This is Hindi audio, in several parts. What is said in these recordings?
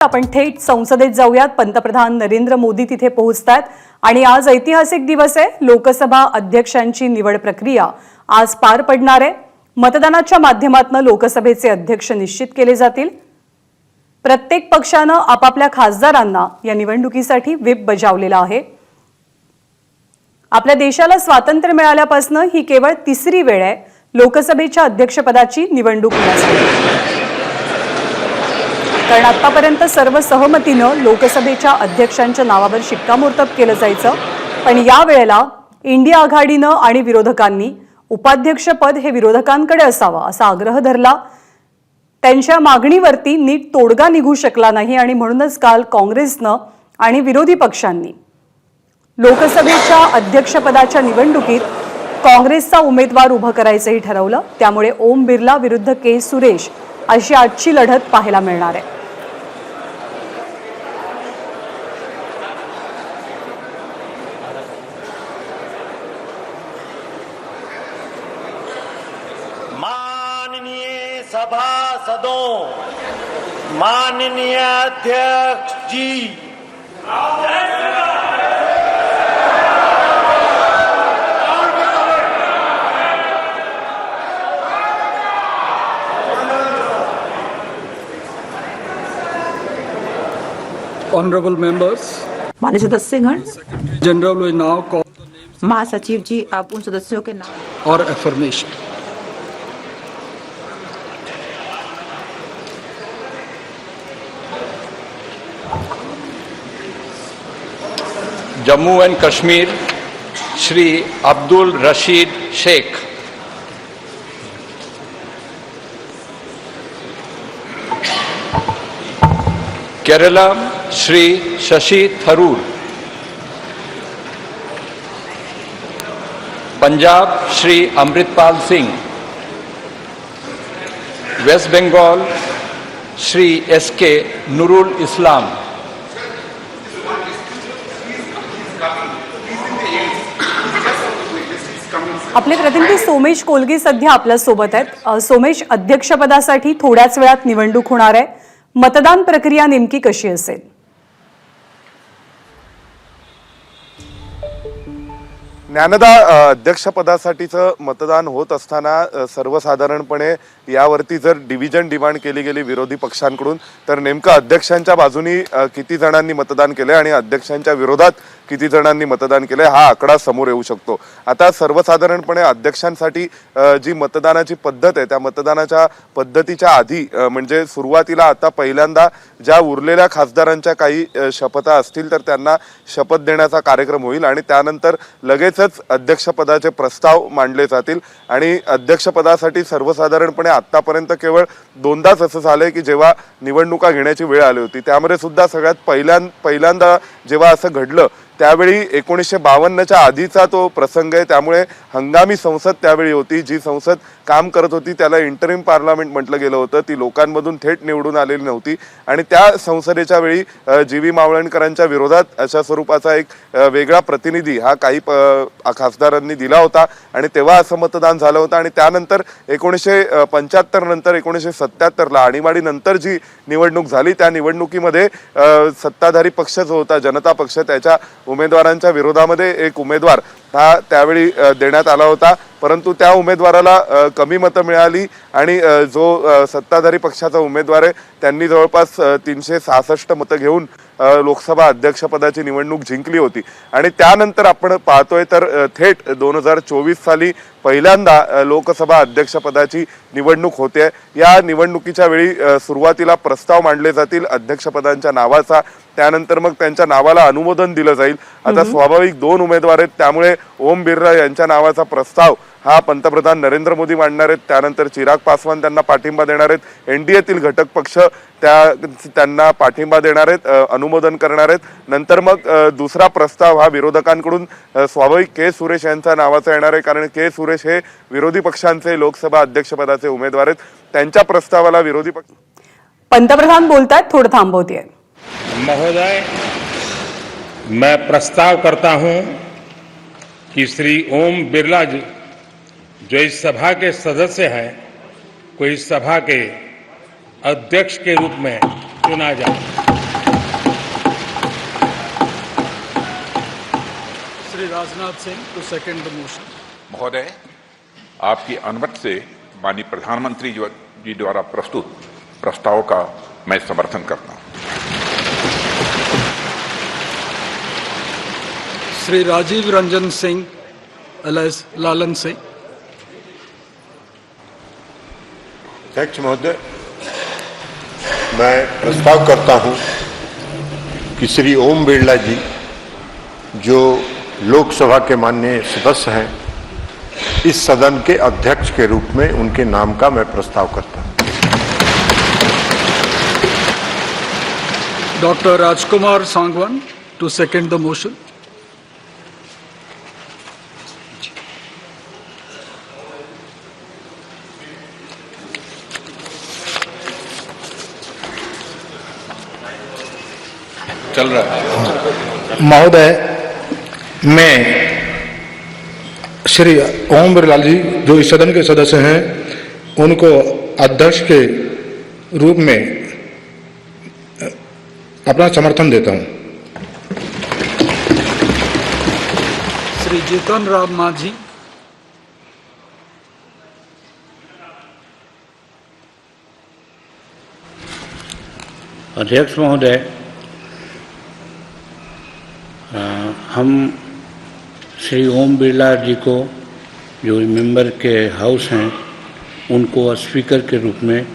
आपण थेट संसदेत जाऊयात। पंतप्रधान नरेंद्र मोदी तिथे पोहोचतात आणि आज ऐतिहासिक दिवस आहे। लोकसभा अध्यक्षांची निवड प्रक्रिया आज पार पडणार आहे। मतदानाच्या माध्यमातून लोकसभेचे अध्यक्ष निश्चित केले जातील। प्रत्येक पक्षाने आपापल्या खासदारांना या निवडणुकीसाठी व्हिप बजावलेला आहे। आपल्या देशाला स्वातंत्र्य मिळाल्यापासून ही केवळ तिसरी वेळ आहे लोकसभेच्या अध्यक्षपदाची निवडणूक होण्यासाठी। कारण आतापर्यंत सर्व सहमतीने लोकसभेच्या अध्यक्षांच्या नावावर शिक्कामोर्तब केलं जायचं, पण या वेळेला इंडिया आघाडीने आणि विरोधकांनी उपाध्यक्षपद हे विरोधकांकडे असावं असा आग्रह धरला। त्यांच्या मागणीवरती नीट तोडगा निघू शकला नाही आणि म्हणूनच काल काँग्रेसने आणि विरोधी पक्षांनी लोकसभेच्या अध्यक्षपदाच्या निवडणुकीत काँग्रेसचा उमेदवार उभा करायचंही ठरवलं। त्यामुळे ओम बिर्ला विरुद्ध के सुरेश अशी आजची लढत पाहायला मिळणार आहे। माननीय सभासदों, माननीय अध्यक्ष जी, Honorable members, माननीय सदस्यगण, General will now call महासचिव जी आप उन सदस्यों के नाम or affirmation. Jammu and Kashmir Shri Abdul Rashid Sheikh. Kerala Shri Shashi Tharoor. Punjab Shri Amritpal Singh. West Bengal Shri SK Nurul Islam. आपले प्रतिनिधी सोमेश कोलगी सध्या आपल्या सोबत आहेत। सोमेश, अध्यक्षपदासाठी थोड्याच वेळात निवडणूक होणार आहे। मतदान प्रक्रिया नेमकी कशी असेल? ज्ञानदा, अध्यक्षपदासाठीचं मतदान होत असताना सर्वसाधारणपणे यावरती जर डिव्हिजन डिमांड केली गेली विरोधी पक्षांकडून, तर नेमकं अध्यक्षांच्या बाजूनी किती जणांनी मतदान केलंय आणि अध्यक्षांच्या विरोधात किती जणांनी मतदान केलंय हा आकडा समोर येऊ शकतो। आता सर्वसाधारणपणे अध्यक्षांसाठी जी मतदानाची पद्धत आहे त्या मतदानाच्या पद्धतीच्या आधी म्हणजे सुरुवातीला आता पहिल्यांदा ज्या उरलेल्या खासदारांच्या काही शपथा असतील तर त्यांना शपथ देण्याचा कार्यक्रम होईल आणि त्यानंतर लगेचच अध्यक्षपदाचे प्रस्ताव मांडले जातील। आणि अध्यक्षपदासाठी सर्वसाधारणपणे आतापर्यंत केवळ दोनदाच असं झालंय की जेव्हा निवडणुका घेण्याची वेळ आली होती, त्यामध्ये सुद्धा सगळ्यात पहिल्यांदा जेव्हा असं घडलं त्यावेळी 1952च्या आधीचा तो प्रसंग आहे। त्यामुळे हंगामी संसद त्यावेळी होती, जी संसद काम करत होती त्याला इंटरिम पार्लमेंट म्हटलं गेलं होतं। ती लोकांमधून थेट निवडून आलेली नव्हती आणि त्या संसदेच्या वेळी जी.व्ही. मावळणकरांच्या विरोधात अशा स्वरूपाचा एक वेगळा प्रतिनिधी हा काही खासदारांनी दिला होता आणि तेव्हा असं मतदान झालं होतं। आणि त्यानंतर 1975 नंतर 1977ला आणीबाणीनंतर जी निवडणूक झाली त्या निवडणुकीमध्ये सत्ताधारी पक्ष जो होता जनता पक्ष, त्याच्या उमेदवारांच्या विरोधामध्ये एक उमेदवार हा त्यावेळी देण्यात आला होता, परंतु त्या उमेदवाराला कमी मतं मिळाली आणि जो सत्ताधारी पक्षाचा उमेदवार आहे त्यांनी जवळपास 366 मतं घेऊन लोकसभा अध्यक्षपदाची निवडणूक जिंकली होती। आणि त्यानंतर आपण पाहतोय तर थेट 2024 साली पहिल्यांदा लोकसभा अध्यक्षपदाची निवडणूक होते। या निवडणुकीच्या वेळी सुरुवातीला प्रस्ताव मांडले जातील अध्यक्षपदांच्या नावाचा, त्यानंतर मग त्यांच्या नावाला अनुमोदन दिलं जाईल। आता स्वाभाविक दोन उमेदवार आहेत, त्यामुळे ओम बिर्ला यांच्या नावाचा प्रस्ताव हा पंतप्रधान नरेंद्र मोदी मांडणार आहेत, त्यानंतर चिराग पासवान त्यांना पाठिंबा देणार आहेत, एनडीएतील घटक पक्ष त्यांना पाठिंबा देणार आहेत, अनुमोदन करणार आहेत। नंतर मग दुसरा प्रस्ताव हा विरोधकांकडून स्वाभाविक के सुरेश यांच्या नावाचा येणार आहे, कारण के सुरेश हे विरोधी पक्षांचे लोकसभा अध्यक्षपदाचे उमेदवार आहेत। त्यांच्या प्रस्तावाला विरोधी पक्ष पंतप्रधान बोलतात, थोडं थांबवतेय। महोदय, मैं प्रस्ताव करता हूं कि श्री ओम बिरला जी जो इस सभा के सदस्य हैं को इस सभा के अध्यक्ष के रूप में चुना जाए। Sri Rajnath Singh to second the motion. महोदय, आपकी अनुमति से माननीय प्रधानमंत्री जी द्वारा प्रस्तुत प्रस्ताव का मैं समर्थन करता हूं। Sri Rajiv Ranjan Singh, alias Lalan Singh. अध्यक्ष महोदय, मैं प्रस्ताव करता हूं कि श्री ओम बिरला जी जो लोकसभा के माननीय सदस्य हैं, इस सदन के अध्यक्ष के रूप में उनके नाम का मैं प्रस्ताव करता हूं। Dr. Rajkumar Sangwan to second the motion. चल रहा है। महोदय, मैं श्री ओम बिरला जी जो इस सदन के सदस्य हैं, उनको अध्यक्ष के रूप में अपना समर्थन देता हूं। Sri Jitan Ram Majhi. अध्यक्ष महोदय, हम श्री ओम बिरला जी को जो मेंबर के हाउस हैं, उनको स्पीकर के रूप में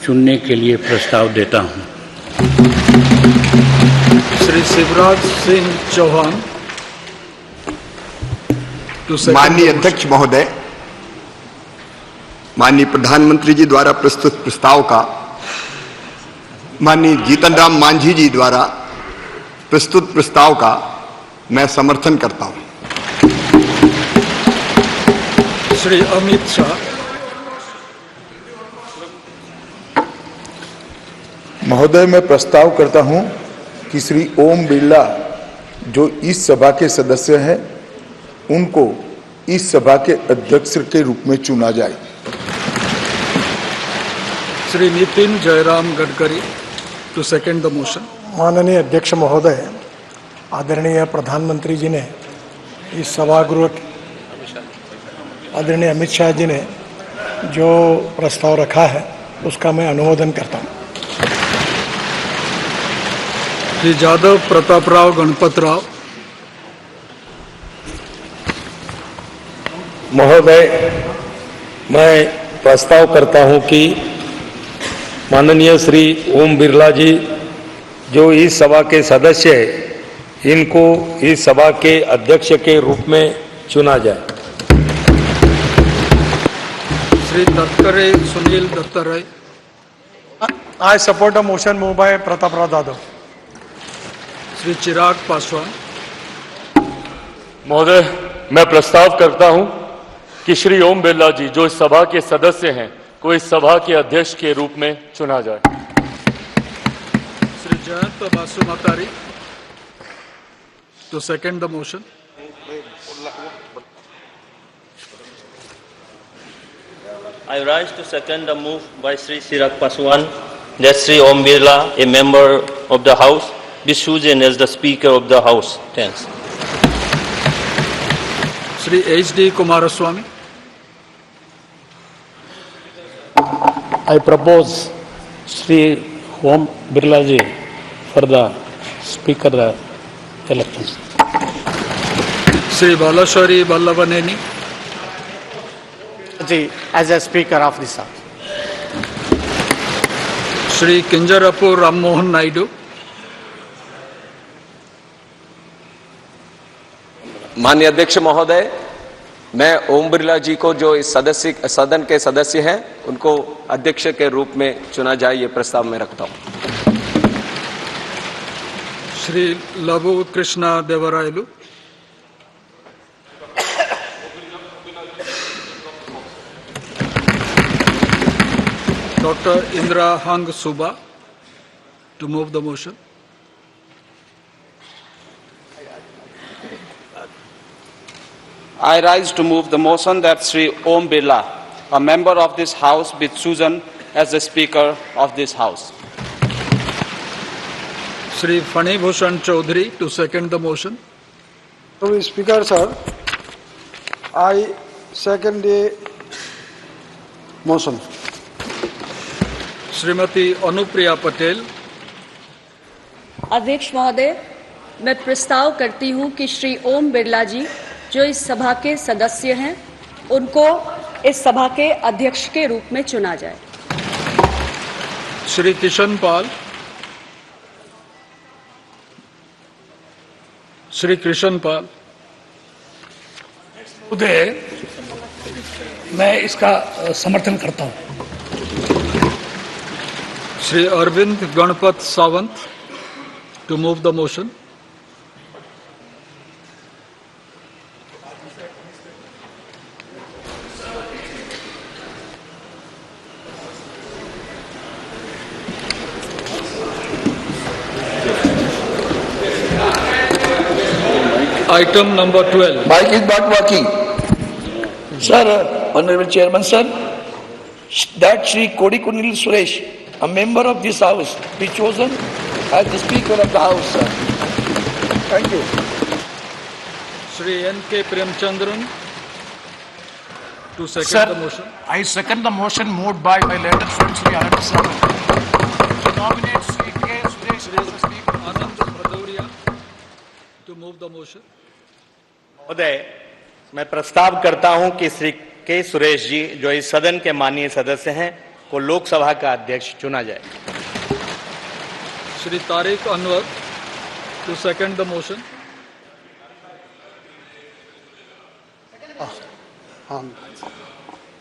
चुनने के लिए प्रस्ताव देता हूं। श्री शिवराज सिंह चौहान to second माननीय the motion. अध्यक्ष महोदय, माननीय प्रधानमंत्री जी द्वारा प्रस्तुत प्रस्ताव का माननीय जीतन राम मांझी जी द्वारा प्रस्तुत प्रस्ताव का मैं समर्थन करता हूं। श्री अमित शाह. महोदय, मैं प्रस्ताव करता हूं कि श्री ओम बिरला जो इस सभा के सदस्य हैं, उनको इस सभा के अध्यक्ष के रूप में चुना जाए। Shri Nitin Jairam Gadkari to second the motion. माननीय अध्यक्ष महोदय, आदरणीय प्रधानमंत्री जी ने इस सभागृह, आदरणीय अमित शाह जी ने जो प्रस्ताव रखा है, उसका मैं अनुमोदन करता हूं। श्री जादव प्रताप राव गणपत राव. महोदय, मैं प्रस्ताव करता हूं कि माननीय श्री ओम बिरला जी जो इस सभा के सदस्य है, इनको इस सभा के अध्यक्ष के रूप में चुना जाए। Shri Tatkare Sunil Dattatray. I support a motion move by Pratap Rao Jadhav. Shri Chirag Paswan. महोदय, मैं प्रस्ताव करता हूं कि श्री ओम बिरला जी जो इस सभा के सदस्य हैं, को इस सभा के अध्यक्ष के रूप में चुना जाए। Shri Jayant Basumatary to second the motion. I rise to second the move by Sri Chirag Paswan that Sri Om Birla, a member of the House, be chosen as the Speaker of the House. Thanks. Sri H.D. Kumaraswamy. I propose Sri Om Birla ji for the Speaker elections. Sri Balashwari Vallavaneni. As a Speaker of this House. Sri Kinjarapu Ram Mohan Naidu. माननीय अध्यक्ष महोदय, मैं ओम बिरला जी को जो इस सदन के सदस्य हैं, उनको अध्यक्ष के रूप में चुना जाए, ये प्रस्ताव मैं रखता हूं। श्री लघु Krishna Devarayalu. Dr. Indra Hang Suba to move the motion. I rise to move the motion that Sri Om Birla, a member of this House, be chosen as the Speaker of this House. Sri Fani Bhushan Chaudhary to second the motion. So, Speaker sir, I second the motion. Shrimati Anupriya Patel. अध्यक्ष महोदय, मैं प्रस्ताव करती हूं कि श्री ओम बिरला जी जो इस सभा के सदस्य हैं उनको इस सभा के अध्यक्ष के रूप में चुना जाए। श्री किशन पाल। श्री कृष्ण पाल। महोदय, मैं इसका समर्थन करता हूं। Shri Arvind Ganpat Sawant to move the motion. Item number 12. Mic is not working. Sir, Honorable Chairman, sir, that Shri Kodikunil Suresh, a member of this House, be chosen as the Speaker of the House, sir. Thank you. Shri N.K. Premchandran to second Sir, the motion. I second the motion moved by my letter friend Shri Anand Saran to nominate Shri K. Suresh as the Speaker. Anand Bhadoria to move the motion. महोदय, मैं प्रस्ताव करता हूं कि श्री के सुरेश जी जो इस सदन के माननीय सदस्य हैं को लोकसभा का अध्यक्ष चुना जाए। Shri Tariq Anwar to second the motion.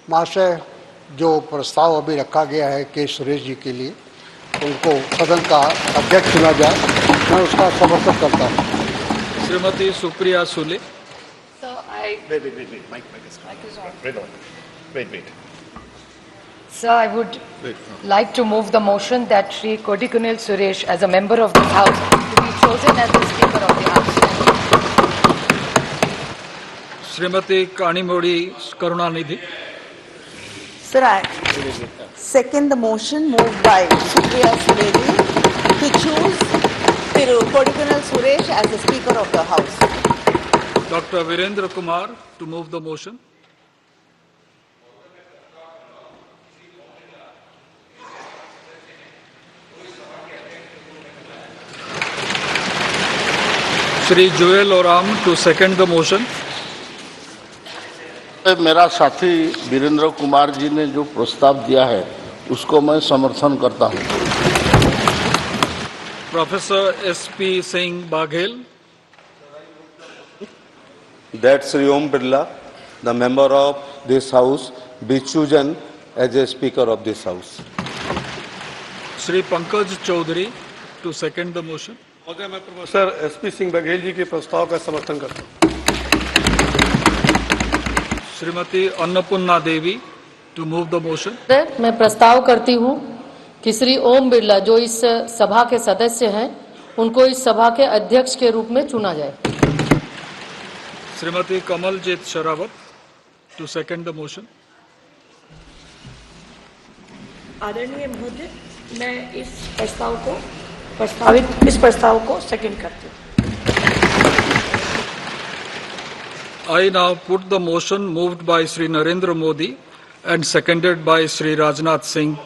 महाशय, जो प्रस्ताव अभी रखा गया है के सुरेश जी के लिए, उनको सदन का अध्यक्ष चुना जाए, मैं उसका समर्थन करता हूँ। Shrimati Supriya Sule. Sir, I would like to move the motion that Shri Kodikunil Suresh, as a member of this House, to be chosen as the Speaker of the House. Shrimati कानीमोड़ी Karunanidhi. Sir, I second the motion moved by Supriya Suleji to choose Kodikunil Suresh as the Speaker of the House. Dr. Virendra Kumar to move the motion. Shri Joel Oram to second the motion. मेरा साथी वीरेंद्र कुमार जी ने जो प्रस्ताव दिया है उसको मैं समर्थन करता हूं। Professor S.P. Singh Baghel. That Shri Om Birla, the member of this House, be chosen as a Speaker of this House. Shri Pankaj Chaudhary to second the motion. महोदय, मैं प्रोफेसर एसपी सिंह बघेल जी के प्रस्ताव का समर्थन करता हूँ। श्रीमती अन्नपूर्णा देवी to move the motion. मैं प्रस्ताव करती हूँ कि श्री ओम बिरला जो इस सभा के सदस्य हैं उनको इस सभा के अध्यक्ष के रूप में चुना जाए। Shrimati Kamaljeet Sherawat to second the motion. आदरणीय महोदय, मैं इस प्रस्ताव को सेकंड करती हूँ। I now put the motion moved by Shri Narendra Modi and seconded by Shri Rajnath Singh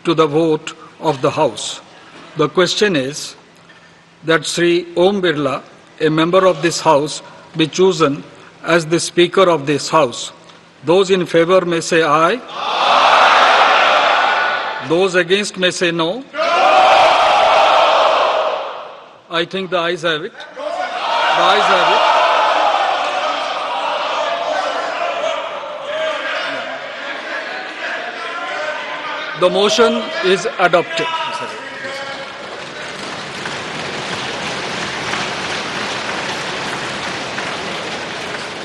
to the vote of the House. The question is that Shri Om Birla, a member of this House, be chosen as the Speaker of this House. Those in favor may say aye. Aye. Those against may say no. No. I think the ayes have it. The ayes have it. The motion is adopted.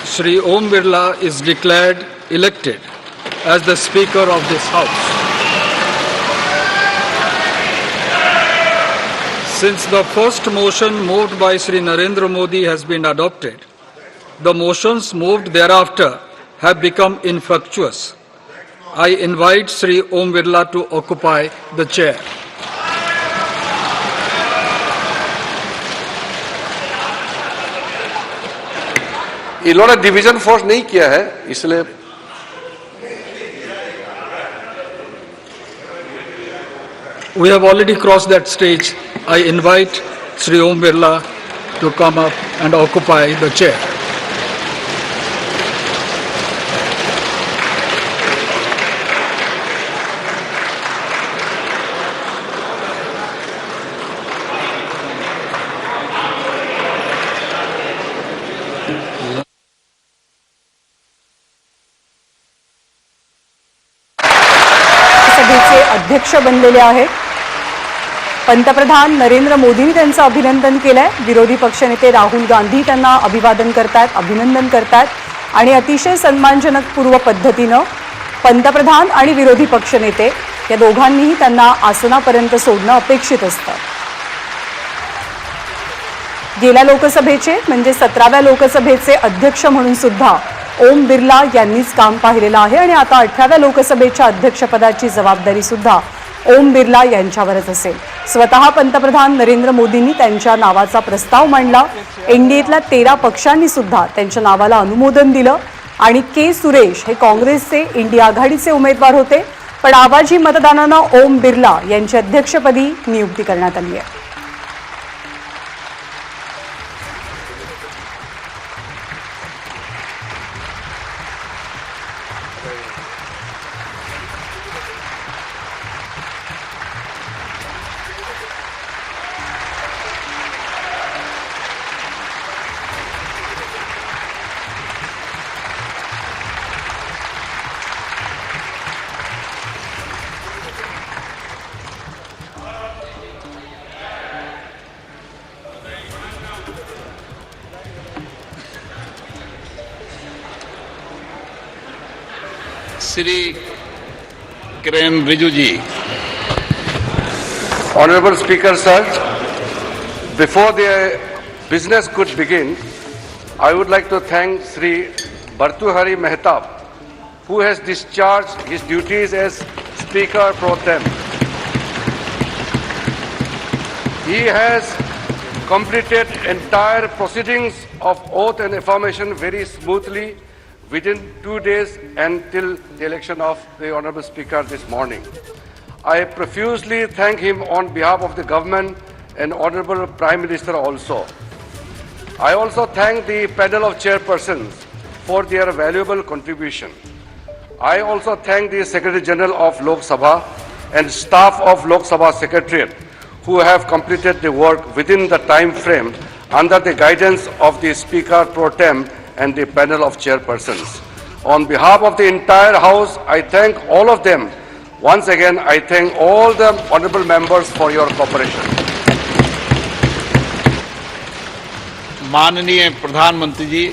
Shri Om Birla is declared elected as the Speaker of this House. Since the first motion moved by Shri Narendra Modi has been adopted, the motions moved thereafter have become infructuous. I invite Shri Om Birla to occupy the chair. इन्होंने डिवीजन फोर्स नहीं किया है, इसलिए We have already crossed that stage. I invite Sri Om Birla to come up and occupy the chair. सभेचे अध्यक्ष बनलेले आहेत. पंतप्रधान नरेंद्र मोदींनी त्यांचं अभिनंदन केलंय. विरोधी पक्षनेते राहुल गांधी त्यांना अभिवादन करतात, अभिनंदन करतात आणि अतिशय सन्मानजनक पूर्व पद्धतीनं पंतप्रधान आणि विरोधी पक्षनेते या दोघांनीही त्यांना आसनापर्यंत सोडणं अपेक्षित असतं. गेल्या लोकसभेचे म्हणजे 17व्या लोकसभेचे अध्यक्ष म्हणून सुद्धा ओम बिर्ला यांनीच काम पाहिलेलं आहे आणि आता 18व्या लोकसभेच्या अध्यक्षपदाची जबाबदारी सुद्धा ओम बिर्ला यांच्यावरच असेल. स्वतः पंतप्रधान नरेंद्र मोदींनी त्यांच्या नावाचा प्रस्ताव मांडला. एनडीएतल्या 13 पक्षांनी सुद्धा त्यांच्या नावाला अनुमोदन दिलं आणि के सुरेश हे काँग्रेसचे इंडिया आघाडीचे उमेदवार होते, पण आवाजी मतदानानं ओम बिर्ला यांची अध्यक्षपदी नियुक्ती करण्यात आली आहे. Shri Kiren Rijiju. Honorable Speaker, sir, before the business could begin, I would like to thank Shri Bhartuhari Mehtab, who has discharged his duties as Speaker pro tem. He has completed entire proceedings of oath and affirmation very smoothly within 2 days until the election of the Honorable Speaker this morning. I profusely thank him on behalf of the government and Honorable Prime Minister also. I also thank the panel of chairpersons for their valuable contribution. I also thank the Secretary General of Lok Sabha and staff of Lok Sabha Secretariat who have completed the work within the time frame under the guidance of the Speaker pro tem and the panel of chairpersons. On behalf of the entire House, I thank all of them. Once again, I thank all the honorable members for your cooperation. माननीय प्रधानमंत्री जी,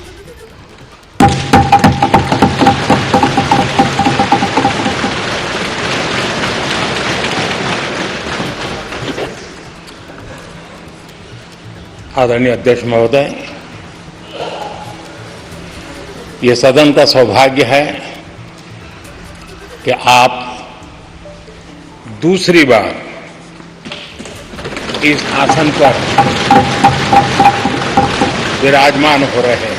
आदरणीय अध्यक्ष महोदय, ये सदन का सौभाग्य है कि आप दूसरी बार इस आसन पर विराजमान हो रहे हैं।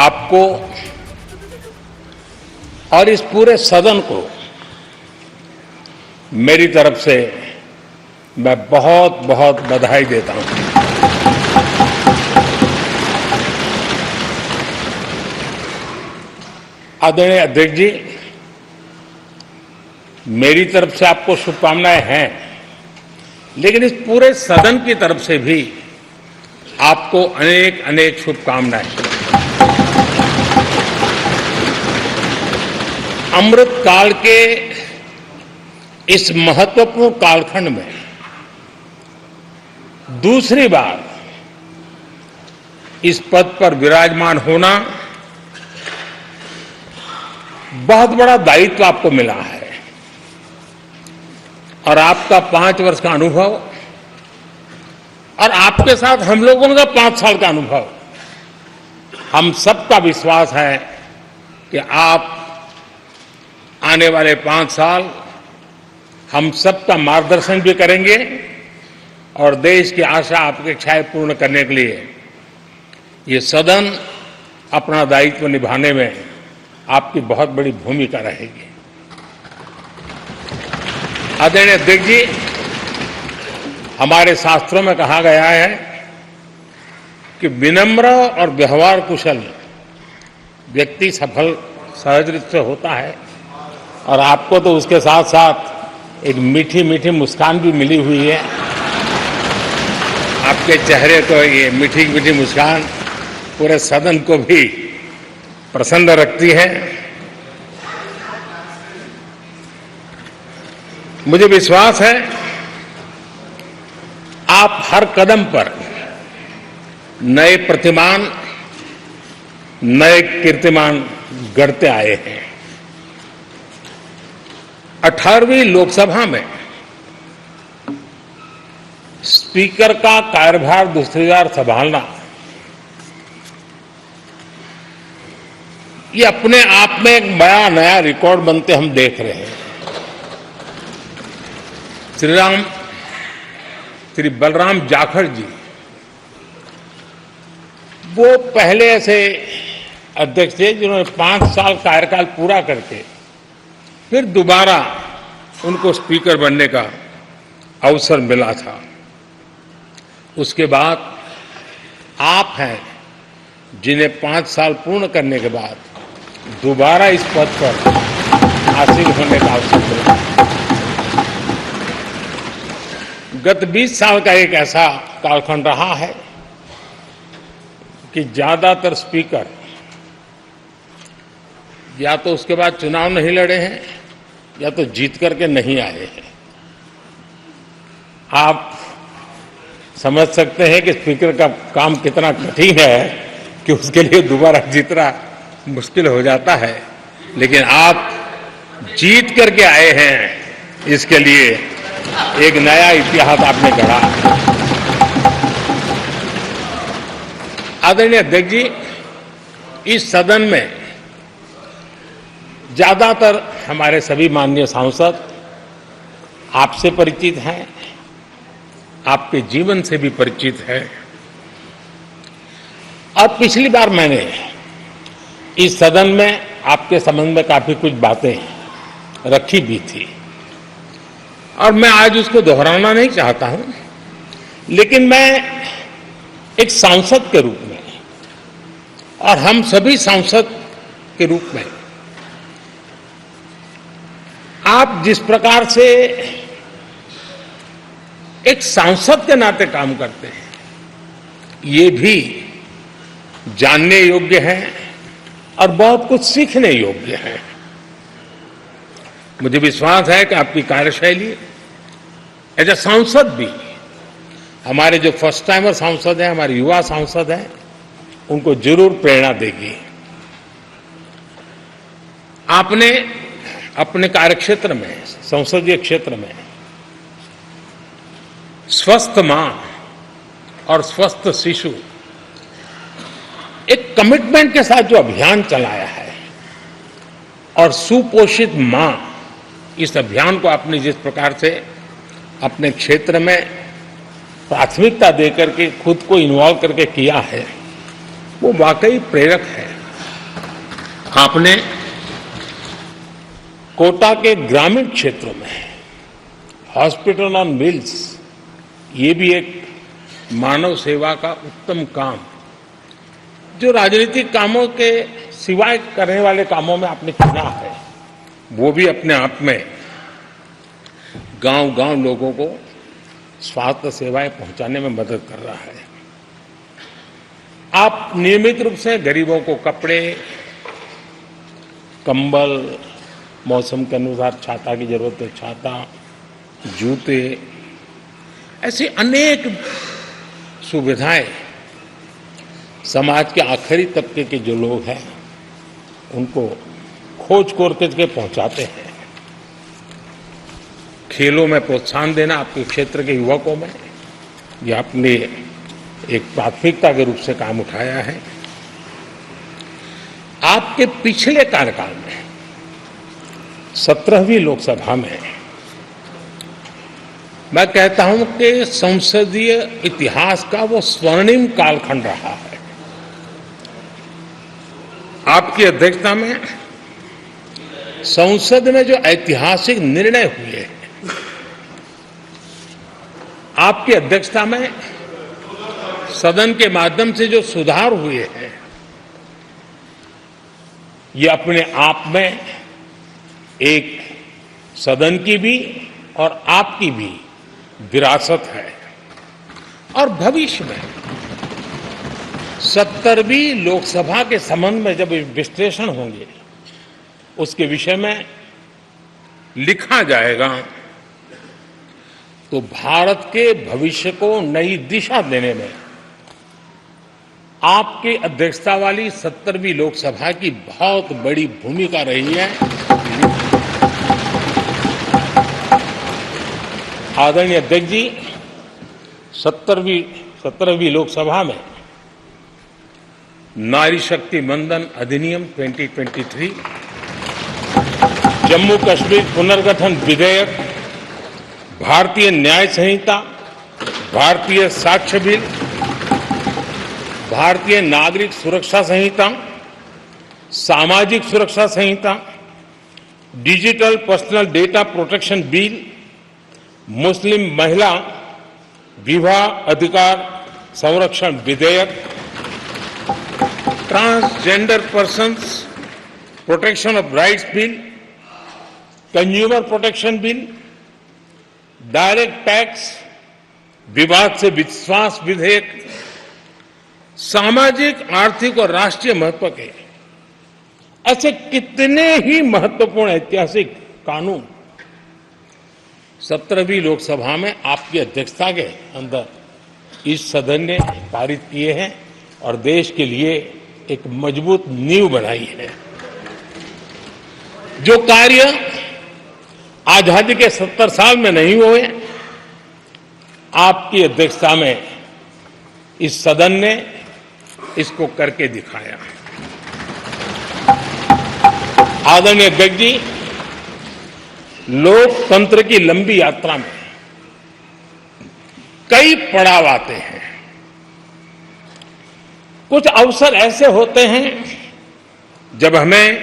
आपको और इस पूरे सदन को मेरी तरफ से मैं बहुत बहुत बधाई देता हूं। आदरणीय अध्यक्ष जी, मेरी तरफ से आपको शुभकामनाएं हैं, लेकिन इस पूरे सदन की तरफ से भी आपको अनेक अनेक शुभकामनाएं। अमृत काल के इस महत्वपूर्ण कालखंड में दूसरी बार इस पद पर विराजमान होना बहुत बड़ा दायित्व आपको मिला है और आपका 5 वर्ष का अनुभव और आपके साथ हम लोगों का 5 साल का अनुभव, हम सबका विश्वास है कि आप आने वाले 5 साल हम सबका मार्गदर्शन भी करेंगे और देश की आशा अपेक्षाएं पूर्ण करने के लिए ये सदन अपना दायित्व निभाने में आपकी बहुत बड़ी भूमिका रहेगी। आदरणीय अध्यक्ष जी, हमारे शास्त्रों में कहा गया है कि विनम्र और व्यवहार कुशल व्यक्ति सफल सहज रूप से होता है, और आपको तो उसके साथ साथ एक मीठी मीठी मुस्कान भी मिली हुई है। आपके चेहरे को ये मीठी मीठी मुस्कान पूरे सदन को भी प्रसन्न रखती है। मुझे विश्वास है आप हर कदम पर नए प्रतिमान, नए कीर्तिमान गढ़ते आए हैं। 18वीं लोकसभा में स्पीकर का कार्यभार दूसरी बार संभालना ये अपने आप में एक बड़ा नया रिकॉर्ड बनते हम देख रहे हैं। श्री बलराम जाखड़ जी वो पहले ऐसे अध्यक्ष थे जिन्होंने 5 साल कार्यकाल पूरा करके फिर दोबारा उनको स्पीकर बनने का अवसर मिला था। उसके बाद आप हैं जिन्हें 5 साल पूर्ण करने के बाद दोबारा इस पद पर हासिल होने का अवसर मिला। गत 20 साल का एक ऐसा कालखंड रहा है कि ज्यादातर स्पीकर या तो उसके बाद चुनाव नहीं लड़े हैं या तो जीत करके नहीं आए हैं। आप समझ सकते हैं कि स्पीकर का काम कितना कठिन है कि उसके लिए दोबारा जीतना मुश्किल हो जाता है, लेकिन आप जीत करके आए हैं, इसके लिए एक नया इतिहास आपने गढ़ा। आदरणीय अध्यक्ष जी, इस सदन में ज्यादातर हमारे सभी माननीय सांसद आपसे परिचित हैं, आपके जीवन से भी परिचित है। और पिछली बार मैंने इस सदन में आपके संबंध में काफी कुछ बातें रखी भी थी और मैं आज उसको दोहराना नहीं चाहता हूं, लेकिन मैं एक सांसद के रूप में और हम सभी सांसद के रूप में आप जिस प्रकार से एक सांसद के नाते काम करते हैं, ये भी जानने योग्य है और बहुत कुछ सीखने योग्य है। मुझे विश्वास है कि आपकी कार्यशैली एज ए सांसद भी हमारे जो फर्स्ट टाइमर सांसद हैं, हमारे युवा सांसद हैं, उनको जरूर प्रेरणा देगी। आपने अपने कार्यक्षेत्र में, संसदीय क्षेत्र में स्वस्थ मां और स्वस्थ शिशु एक कमिटमेंट के साथ जो अभियान चलाया है और सुपोषित मां, इस अभियान को आपने जिस प्रकार से अपने क्षेत्र में प्राथमिकता देकर के खुद को इन्वॉल्व करके किया है, वो वाकई प्रेरक है। आपने कोटा के ग्रामीण क्षेत्रों में हॉस्पिटल ऑन व्हील्स, ये भी एक मानव सेवा का उत्तम काम, जो राजनीतिक कामों के सिवाय करने वाले कामों में आपने चुना है, वो भी अपने आप में गांव-गांव लोगों को स्वास्थ्य सेवाएं पहुंचाने में मदद कर रहा है। आप नियमित रूप से गरीबों को कपड़े, कंबल, मौसम के अनुसार छाता की जरूरत है छाता, जूते, ऐसी अनेक सुविधाएं समाज के आखिरी तबके के जो लोग हैं उनको खोज करके पहुंचाते हैं। खेलों में प्रोत्साहन देना आपके क्षेत्र के युवकों में, ये आपने एक प्राथमिकता के रूप से काम उठाया है। आपके पिछले कार्यकाल में 17वीं लोकसभा में मैं कहता हूं कि संसदीय इतिहास का वो स्वर्णिम कालखंड रहा है। आपकी अध्यक्षता में संसद में जो ऐतिहासिक निर्णय हुए हैं, आपकी अध्यक्षता में सदन के माध्यम से जो सुधार हुए हैं, ये अपने आप में एक सदन की भी और आपकी भी विरासत है। और भविष्य में 70वीं लोकसभा के संबंध में जब विश्लेषण होंगे, उसके विषय में लिखा जाएगा तो भारत के भविष्य को नई दिशा देने में आपकी अध्यक्षता वाली 70वीं लोकसभा की बहुत बड़ी भूमिका रही है। आदरणीय अध्यक्ष जी, 17वीं लोकसभा में नारी शक्ति वंदन अधिनियम 2023, जम्मू कश्मीर पुनर्गठन विधेयक, भारतीय न्याय संहिता, भारतीय साक्ष्य बिल, भारतीय नागरिक सुरक्षा संहिता, सामाजिक सुरक्षा संहिता, digital personal data protection bill, मुस्लिम महिला विवाह अधिकार संरक्षण विधेयक, transgender persons protection of rights bill, consumer protection bill, direct tax, विवाद से विश्वास विधेयक, सामाजिक, आर्थिक और राष्ट्रीय महत्व के ऐसे कितने ही महत्वपूर्ण ऐतिहासिक कानून 17वीं लोकसभा में आपकी अध्यक्षता के अंदर इस सदन ने पारित किए हैं और देश के लिए एक मजबूत नींव बनाई है। जो कार्य आजादी के 70 साल में नहीं हुए, आपकी अध्यक्षता में इस सदन ने इसको करके दिखाया। आदरणीय अध्यक्ष जी, लोकतंत्र की लंबी यात्रा में कई पड़ाव आते हैं। कुछ अवसर ऐसे होते हैं जब हमें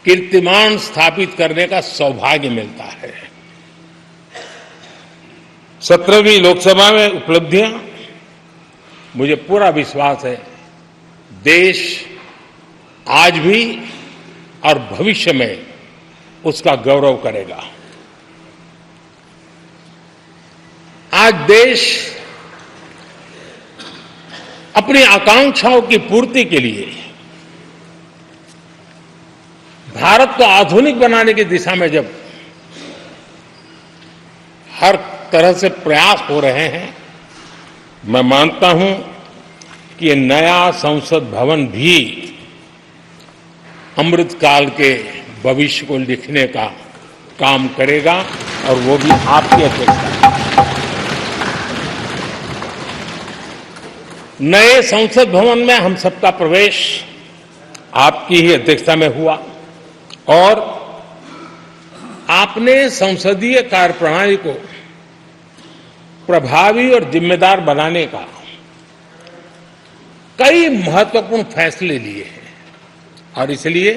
कीर्तिमान स्थापित करने का सौभाग्य मिलता है। 17वीं लोकसभा में उपलब्धियां, मुझे पूरा विश्वास है देश आज भी और भविष्य में उसका गौरव करेगा। आज देश अपनी आकांक्षाओं की पूर्ति के लिए भारत को आधुनिक बनाने की दिशा में जब हर तरह से प्रयास हो रहे हैं, मैं मानता हूं कि ये नया संसद भवन भी अमृतकाल के भविष्य को लिखने का काम करेगा और वो भी आपकी अध्यक्षता में। नए संसद भवन में हम सबका प्रवेश आपकी ही अध्यक्षता में हुआ और आपने संसदीय कार्यप्रणाली को प्रभावी और जिम्मेदार बनाने का कई महत्वपूर्ण फैसले लिए हैं और इसलिए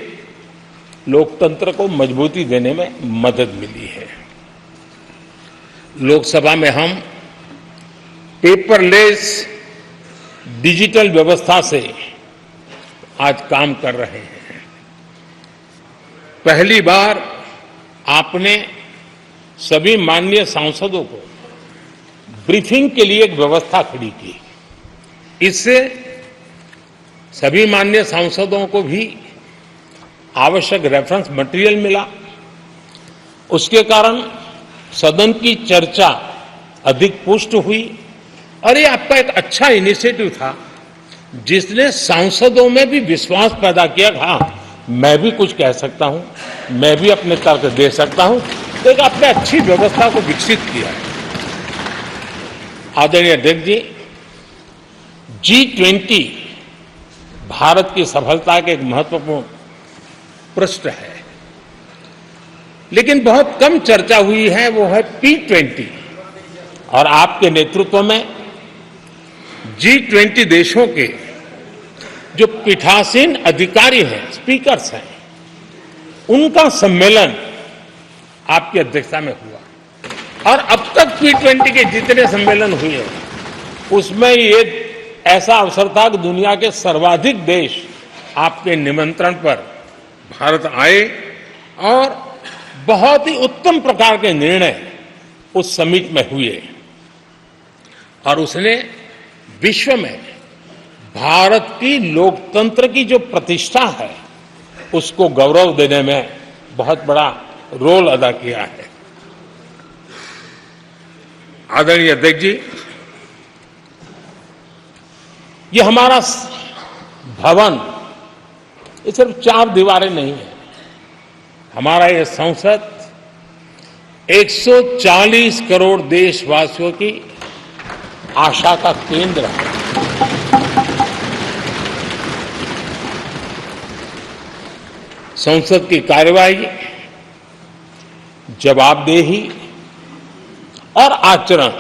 लोकतंत्र को मजबूती देने में मदद मिली है। लोकसभा में हम पेपरलेस डिजिटल व्यवस्था से आज काम कर रहे हैं। पहली बार आपने सभी माननीय सांसदों को ब्रीफिंग के लिए एक व्यवस्था खड़ी की। इससे सभी माननीय सांसदों को भी आवश्यक रेफरेंस मटेरियल मिला। उसके कारण सदन की चर्चा अधिक पुष्ट हुई और ये आपका एक अच्छा इनिशिएटिव था जिसने सांसदों में भी विश्वास पैदा किया। हाँ, मैं भी कुछ कह सकता हूं, मैं भी अपने तर्क दे सकता हूं, तो एक आपने अच्छी व्यवस्था को विकसित किया है। आदरणीय अध्यक्ष जी, G20 भारत की सफलता के एक महत्वपूर्ण पृष्ठ है। लेकिन बहुत कम चर्चा हुई है, वो है P20। और आपके नेतृत्व में G20 देशों के जो पीठासीन अधिकारी हैं, स्पीकर्स हैं, उनका सम्मेलन आपकी अध्यक्षता में हुआ। और अब तक P20 के जितने सम्मेलन हुए उसमें ये ऐसा अवसर था कि दुनिया के सर्वाधिक देश आपके निमंत्रण पर भारत आए और बहुत ही उत्तम प्रकार के निर्णय उस समिट में हुए और उसने विश्व में भारत की लोकतंत्र की जो प्रतिष्ठा है उसको गौरव देने में बहुत बड़ा रोल अदा किया है। आदरणीय अध्यक्ष जी, ये हमारा भवन ये सिर्फ 4 दीवारें नहीं है। हमारा ये संसद 140 करोड़ देशवासियों की आशा का केंद्र है। संसद की कार्यवाही, जवाबदेही और आचरण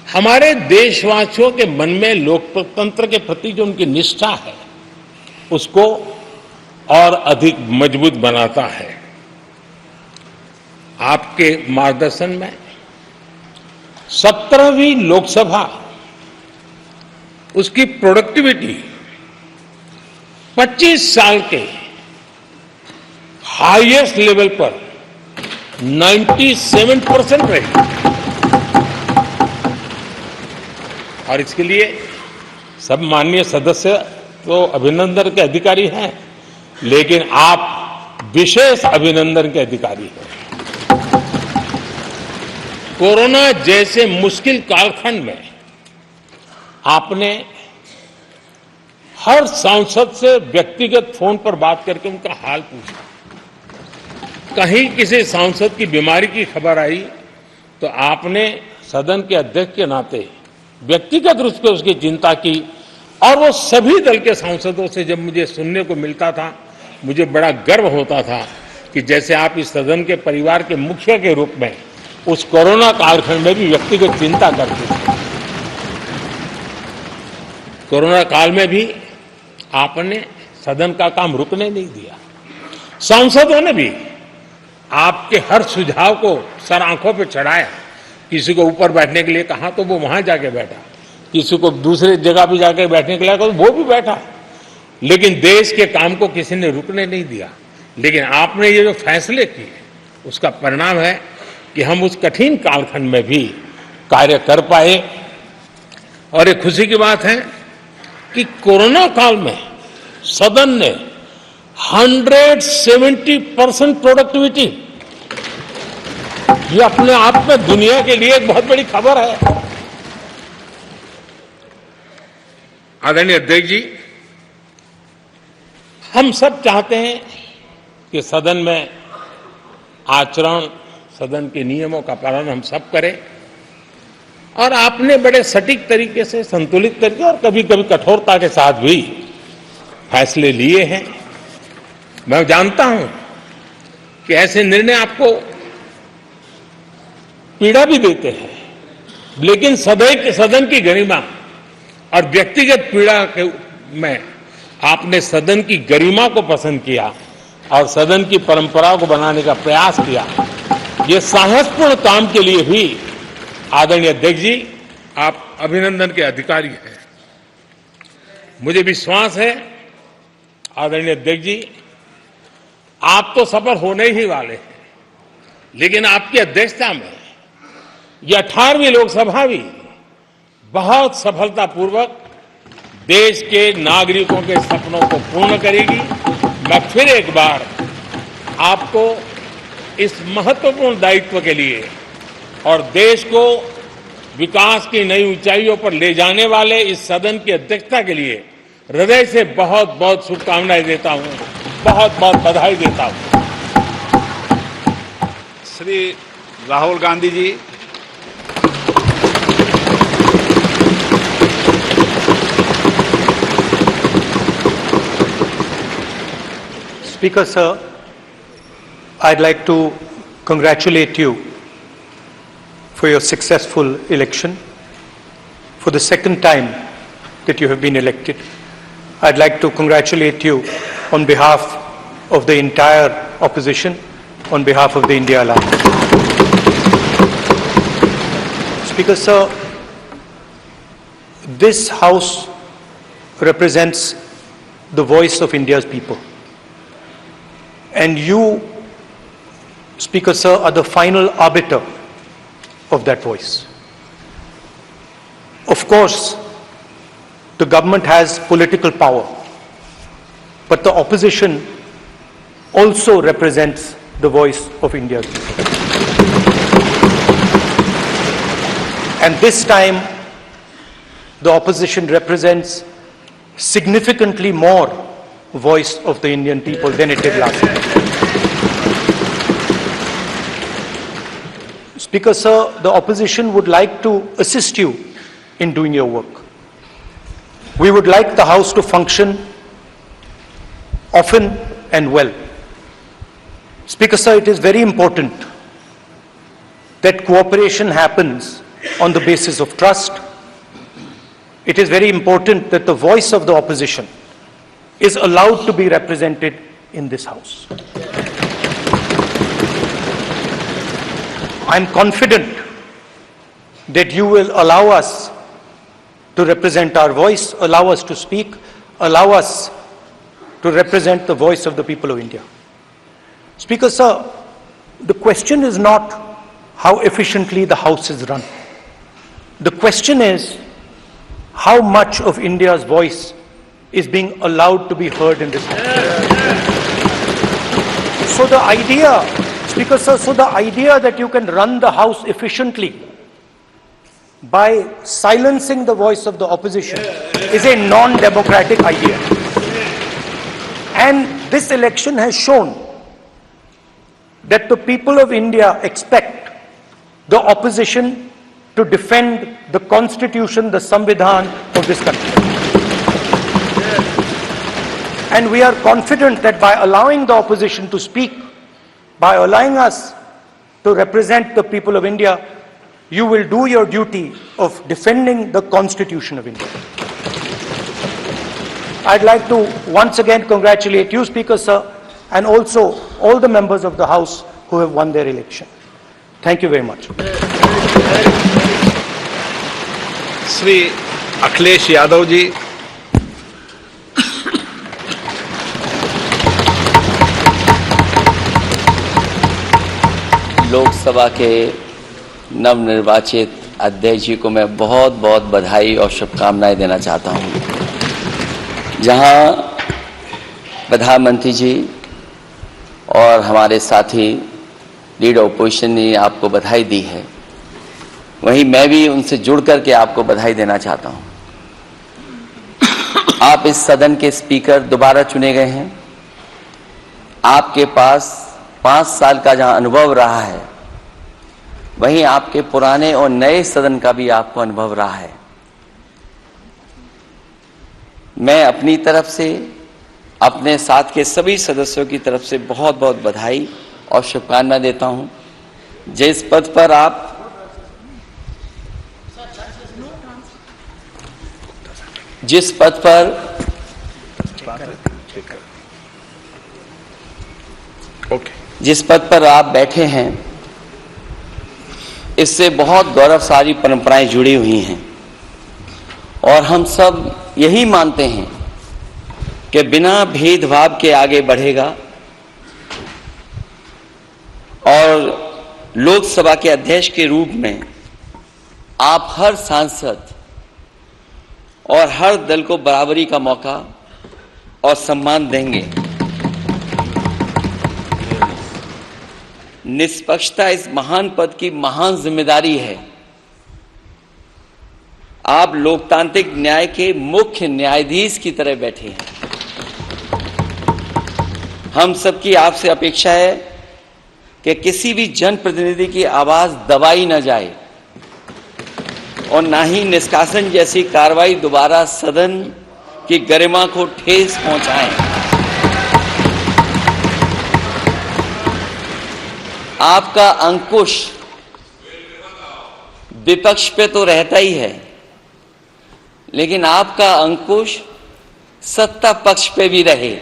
हमारे देशवासियों के मन में लोकतंत्र के प्रति जो उनकी निष्ठा है उसको और अधिक मजबूत बनाता है। आपके मार्गदर्शन में 17वीं लोकसभा उसकी प्रोडक्टिविटी 25 साल के हाईएस्ट लेवल पर 97% रही और इसके लिए सब माननीय सदस्य तो अभिनंदन के अधिकारी हैं, लेकिन आप विशेष अभिनंदन के अधिकारी हैं। कोरोना जैसे मुश्किल कालखंड में आपने हर सांसद से व्यक्तिगत फोन पर बात करके उनका हाल पूछा। कहीं किसी सांसद की बीमारी की खबर आई तो आपने सदन के अध्यक्ष के नाते व्यक्तिगत रूप से उसकी चिंता की और वो सभी दल के सांसदों से जब मुझे सुनने को मिलता था मुझे बड़ा गर्व होता था कि जैसे आप इस सदन के परिवार के मुखिया के रूप में उस कोरोना कालखंड में भी व्यक्तिगत चिंता करते थे। कोरोना काल में भी आपने सदन का काम रुकने नहीं दिया। सांसदों ने भी आपके हर सुझाव को सर आंखों पे चढ़ाया। किसी को ऊपर बैठने के लिए कहा तो वो वहां जाके बैठा, किसी को दूसरे जगह पे जाके बैठने के लिए कहा तो वो भी बैठा, लेकिन देश के काम को किसी ने रुकने नहीं दिया। लेकिन आपने ये जो फैसले किए उसका परिणाम है कि हम उस कठिन कालखंड में भी कार्य कर पाए। और एक खुशी की बात है कि कोरोना काल में सदन ने 170% प्रोडक्टिविटी, ये अपने आप में दुनिया के लिए एक बहुत बड़ी खबर है। आदरणीय अध्यक्ष जी, हम सब चाहते हैं कि सदन में आचरण, सदन के नियमों का पालन हम सब करें और आपने बड़े सटीक तरीके से, संतुलित तरीके और कभी कभी कठोरता के साथ भी फैसले लिए हैं। मैं जानता हूं कि ऐसे निर्णय आपको पीड़ा भी देते हैं, लेकिन सदन की गरिमा और व्यक्तिगत पीड़ा के में आपने सदन की गरिमा को पसंद किया और सदन की परंपरा को बनाने का प्रयास किया। ये साहसपूर्ण काम के लिए भी आदरणीय अध्यक्ष जी आप अभिनंदन के अधिकारी हैं। मुझे विश्वास है आदरणीय अध्यक्ष जी आप तो सफल होने ही वाले हैं, लेकिन आपकी अध्यक्षता में यह 18वीं लोकसभा भी बहुत सफलतापूर्वक देश के नागरिकों के सपनों को पूर्ण करेगी। मैं फिर एक बार आपको इस महत्वपूर्ण दायित्व के लिए और देश को विकास की नई ऊंचाइयों पर ले जाने वाले इस सदन की अध्यक्षता के लिए हृदय से बहुत बहुत शुभकामनाएं देता हूं, बहुत बहुत बधाई देता हूं। Shri Rahul Gandhi ji, Speaker, sir, I'd like to congratulate you for your successful election. For the second time that you have been elected, I'd like to congratulate you on behalf of the entire opposition, on behalf of the India Alliance. Speaker Sir, this House represents the voice of India's people. And you, Speaker Sir, are the final arbiter of that voice. Of course, the government has political power, but the opposition also represents the voice of India's people. And this time, the opposition represents significantly more voice of the Indian people than it did last time. Speaker Sir, the opposition would like to assist you in doing your work. We would like the House to function often and well. Speaker Sir, it is very important that cooperation happens on the basis of trust. It is very important that the voice of the opposition is allowed to be represented in this House. I am confident that you will allow us to represent our voice, allow us to speak, allow us to represent the voice of the people of India. Speaker Sir, the question is not how efficiently the House is run. The question is how much of India's voice is being allowed to be heard in this House. So the idea, Speaker Sir, that you can run the House efficiently by silencing the voice of the opposition is a non-democratic idea. And this election has shown that the people of India expect the opposition to defend the Constitution, the Samvidhan of this country. And we are confident that by allowing the opposition to speak, by allowing us to represent the people of India, you will do your duty of defending the Constitution of India. I'd like to once again congratulate you, Speaker Sir, and also all the members of the House who have won their election. Thank you very much. Shri Akhilesh Yadav ji. Lok Sabha के नवनिर्वाचित अध्यक्ष जी को मैं बहुत बहुत बधाई और शुभकामनाएं देना चाहता हूं। जहां प्रधानमंत्री जी और हमारे साथी लीडर ओपोजिशन ने आपको बधाई दी है, वहीं मैं भी उनसे जुड़ करके आपको बधाई देना चाहता हूं। आप इस सदन के स्पीकर दोबारा चुने गए हैं। आपके पास 5 साल का जहां अनुभव रहा है, वहीं आपके पुराने और नए सदन का भी आपको अनुभव रहा है। मैं अपनी तरफ से, अपने साथ के सभी सदस्यों की तरफ से बहुत बहुत बधाई और शुभकामनाएं देता हूं। जिस पद पर आप जिस पद पर आप बैठे हैं, इससे बहुत गौरवशाली परंपराएं जुड़ी हुई हैं और हम सब यही मानते हैं कि बिना भेदभाव के आगे बढ़ेगा और लोकसभा के अध्यक्ष के रूप में आप हर सांसद और हर दल को बराबरी का मौका और सम्मान देंगे। निष्पक्षता इस महान पद की महान जिम्मेदारी है। आप लोकतांत्रिक न्याय के मुख्य न्यायाधीश की तरह बैठे हैं। हम सबकी आपसे अपेक्षा है कि किसी भी जनप्रतिनिधि की आवाज दबाई न जाए और ना ही निष्कासन जैसी कार्रवाई दोबारा सदन की गरिमा को ठेस पहुंचाए। आपका अंकुश विपक्ष पे तो रहता ही है, लेकिन आपका अंकुश सत्ता पक्ष पे भी रहे।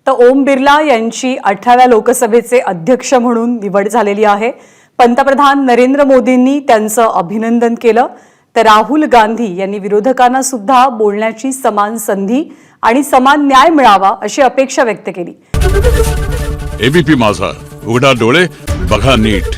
तर ओम बिर्ला यांची 18व्या लोकसभेचे अध्यक्ष म्हणून निवड झालेली आहे। पंतप्रधान नरेंद्र मोदींनी त्यांचं अभिनंदन केलं, तर राहुल गांधी यांनी विरोधकांना सुद्धा बोलण्याची समान संधी आणि समान न्याय मिळावा अशी अपेक्षा व्यक्त केली। एबीपी माझा, उघडा डोळे बघा नीट।